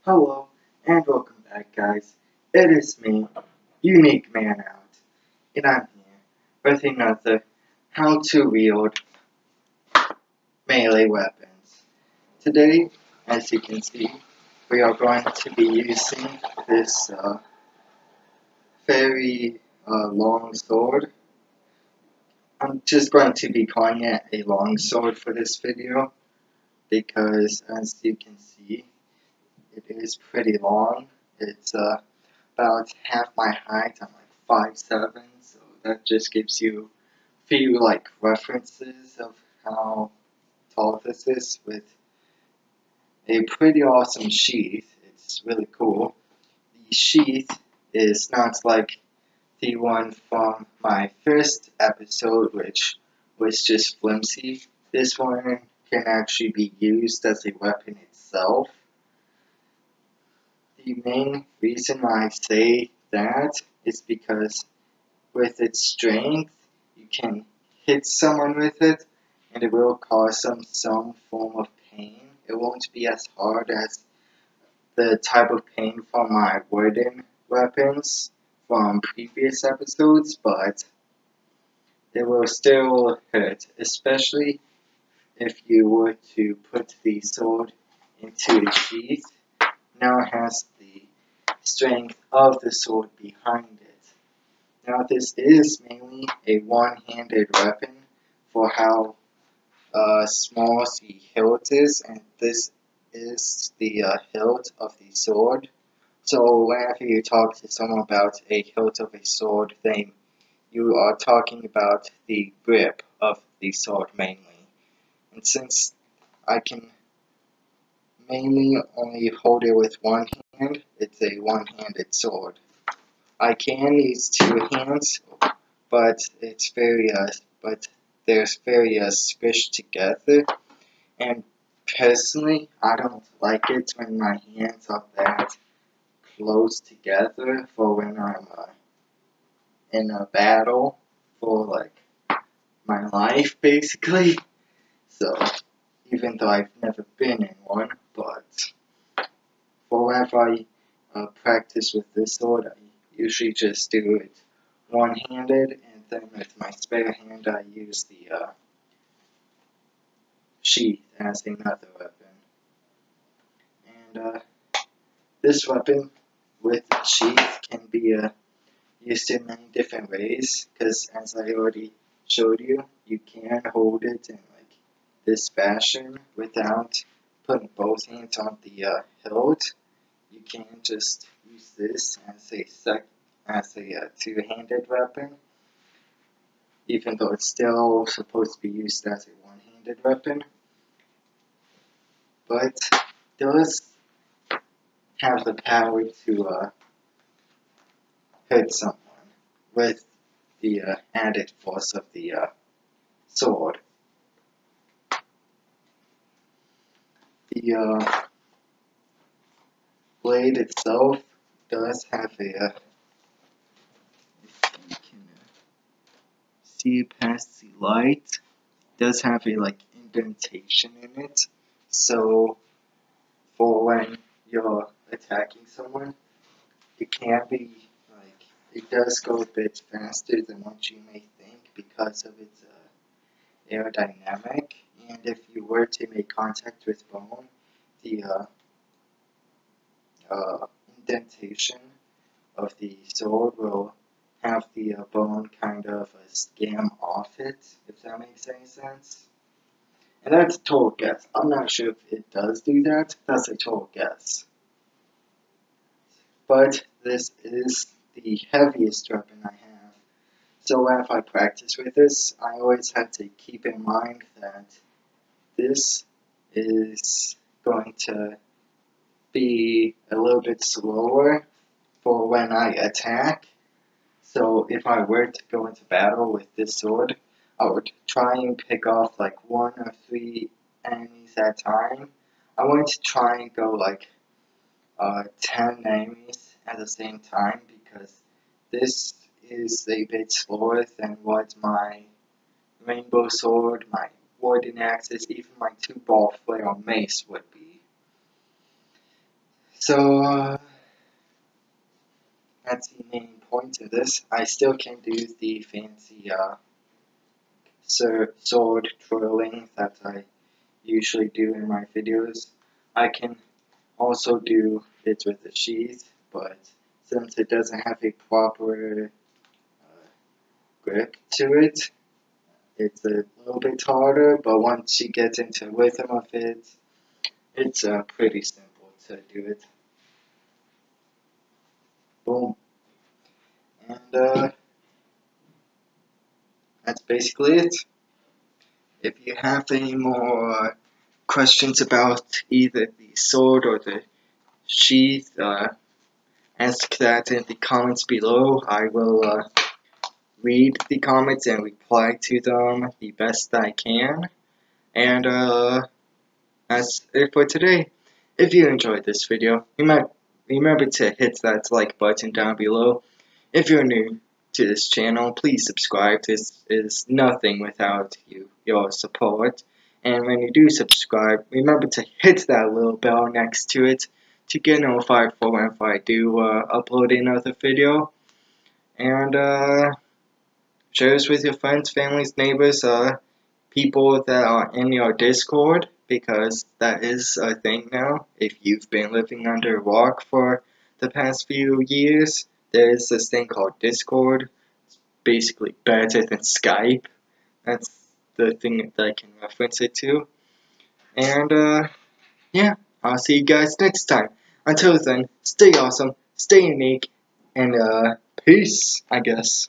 Hello, and welcome back, guys. It is me, Unique Man Out, and I'm here with another How to Wield Melee Weapons. Today, as you can see, we are going to be using this very long sword. I'm just going to be calling it a long sword for this video because, as you can see, it is pretty long. It's about half my height. I'm like 5'7", so that just gives you a few references of how tall this is with a pretty awesome sheath. It's really cool. The sheath is not like the one from my first episode, which was just flimsy. This one can actually be used as a weapon itself. The main reason I say that is because with its strength, you can hit someone with it and it will cause them some form of pain. It won't be as hard as the type of pain from my wooden weapons from previous episodes, but it will still hurt, especially if you were to put the sword into a sheath. Now it has the strength of the sword behind it. Now this is mainly a one-handed weapon for how small the hilt is, and this is the hilt of the sword. So whenever you talk to someone about a hilt of a sword, then you are talking about the grip of the sword mainly. And since I can mainly only hold it with one hand, it's a one-handed sword. I can use two hands, but it's very they're very squished together, and personally I don't like it when my hands are that close together for when I'm in a battle for my life basically. So even though I've never been in one, but for whenever I practice with this sword, I usually just do it one-handed, and then with my spare hand I use the sheath as another weapon. And this weapon with the sheath can be used in many different ways, because as I already showed you, you can hold it in this fashion without putting both hands on the hilt. You can just use this as a two-handed weapon, even though it's still supposed to be used as a one-handed weapon. But it does have the power to hurt someone with the added force of the sword. The blade itself does have a if you can see past the light, does have a indentation in it, so for when you're attacking someone, it can be it does go a bit faster than what you may think because of its aerodynamic, and if you were to make contact with bone, the indentation of the sword will have the bone kind of scam off it, if that makes any sense. And that's a total guess. I'm not sure if it does do that. That's a total guess. But this is the heaviest weapon I have. So if I practice with this, I always have to keep in mind that this is going to be a little bit slower for when I attack. So if I were to go into battle with this sword, I would try and pick off 1 or 3 enemies at a time. I want to try and go 10 enemies at the same time, because this is a bit slower than what my rainbow sword, my wooden axes, even my 2-ball flail mace would be. So, that's the main point of this. I still can do the fancy sword twirling that I usually do in my videos. I can also do it with a sheath, but since it doesn't have a proper grip to it, it's a little bit harder, but once you get into the rhythm of it, it's pretty simple to do it. Boom. And that's basically it. If you have any more questions about either the sword or the sheath, ask that in the comments below. I will read the comments and reply to them the best I can. And that's it for today. If you enjoyed this video, remember to hit that like button down below. If you're new to this channel, please subscribe. This is nothing without your support. And when you do subscribe, remember to hit that little bell next to it to get notified for whenever I do upload another video. And share this with your friends, families, neighbors, people that are in your Discord, because that is a thing now. If you've been living under a rock for the past few years, there is this thing called Discord. It's basically better than Skype. That's the thing that I can reference it to. And yeah, I'll see you guys next time. Until then, stay awesome, stay unique, and peace, I guess.